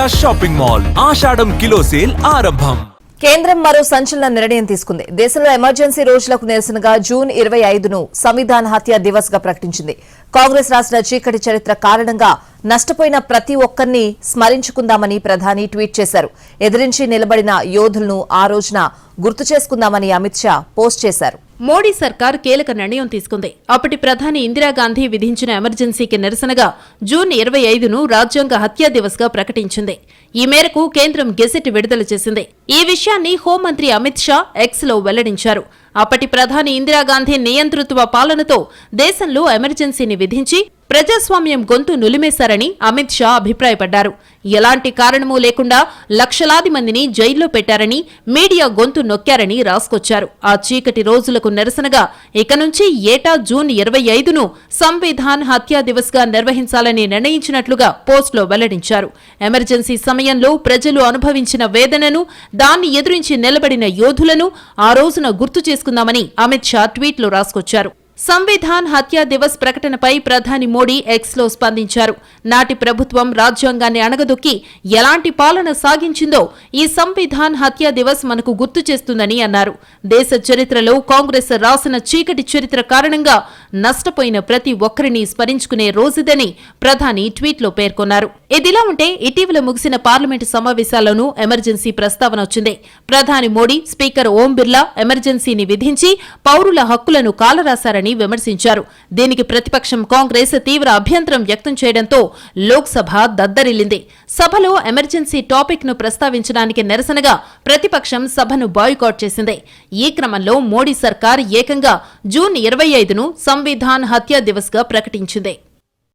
Visakha shopping mall ఆషాఢం kilo sale ఆరంభం. కేంద్రం మరో సంచలన నిర్ణయం తీసుకుంది. దేశంలో ఎమర్జెన్సీ రోజులకు నిరసనగా జూన్ 25ను సంవిధాన్ హత్య దివస్ గా ప్రకటించింది. కాంగ్రెస్ రాసిన చీకటి చరిత్ర కారణంగా నష్టపోయిన ప్రతి ఒక్కరిని స్మరించుకుందామని ప్రధాని ట్వీట్ చేశారు. ఎదిరించి నిలబడిన యోధులను ఆ రోజున గుర్తు చేసుకుందామని అమిత్ షా పోస్ట్ చేశారు. మోడీ సర్కార్ కీలక నిర్ణయం తీసుకుంది. అప్పటి ప్రధాని ఇందిరాగాంధీ విధించిన ఎమర్జెన్సీకి నిరసనగా జూన్ 25ను రాజ్యాంగ హత్యా దివస్ గా ప్రకటించింది. ఈ మేరకు కేంద్రం గెజెట్ విడుదల చేసింది. ఈ విషయాన్ని హోంమంత్రి అమిత్ షా ఎక్స్ లో వెల్లడించారు. అప్పటి ప్రధాని ఇందిరాగాంధీ నియంతృత్వ పాలనతో దేశంలో ఎమర్జెన్సీని విధించి ప్రజాస్వామ్యం గొంతు నులిమేశారని అమిత్ షా అభిప్రాయపడ్డారు. ఎలాంటి కారణమూ లేకుండా లక్షలాది మందిని జైల్లో పెట్టారని, మీడియా గొంతు నొక్కారని రాసుకొచ్చారు. ఆ చీకటి రోజులకు నిరసనగా ఇక నుంచి ఏటా జూన్ 25ను సంవిధాన్ హత్యా దివస్ గా నిర్వహించాలని నిర్ణయించినట్లుగా పోస్టులో వెల్లడించారు. ఎమర్జెన్సీ సమయంలో ప్రజలు అనుభవించిన వేదనను, దాన్ని ఎదురించి నిలబడిన యోధులను ఆ రోజున గుర్తు చేసుకుందామని అమిత్ షా ట్వీట్లో రాసుకొచ్చారు. సంవిధాన్ హత్యా దివస్ ప్రకటనపై ప్రధాని మోడీ ఎక్స్ లో స్పందించారు. నాటి ప్రభుత్వం రాజ్యాంగాన్ని అణగదొక్కి ఎలాంటి పాలన సాగించిందో ఈ సంవిధాన్ హత్యా దివస్ మనకు గుర్తు చేస్తుందని అన్నారు. దేశ చరిత్రలో కాంగ్రెస్ రాసిన చీకటి చరిత్ర కారణంగా నష్టపోయిన ప్రతి ఒక్కరిని స్మరించుకునే రోజుదని ప్రధాని ట్వీట్లో పేర్కొన్నారు. ఇదిలా ఉంటే ఇటీవల ముగిసిన పార్లమెంటు సమావేశాల్లోనూ ఎమర్జెన్సీ ప్రస్తావన వచ్చింది. ప్రధాని మోడీ స్పీకర్ ఓం బిర్లా ఎమర్జెన్సీని విధించి పౌరుల హక్కులను కాలరాశారని విమర్శించారు. దీనికి ప్రతిపక్షం కాంగ్రెస్ తీవ్ర అభ్యంతరం వ్యక్తం చేయడంతో లోక్సభ దద్దరిల్లింది. సభలో ఎమర్జెన్సీ టాపిక్ ను ప్రస్తావించడానికి నిరసనగా ప్రతిపక్షం సభను బాయ్కాట్ చేసింది. ఈ క్రమంలో మోడీ సర్కార్ ఏకంగా జూన్ 25ను సంవిధాన్ హత్యా దివస్ గా ప్రకటించింది.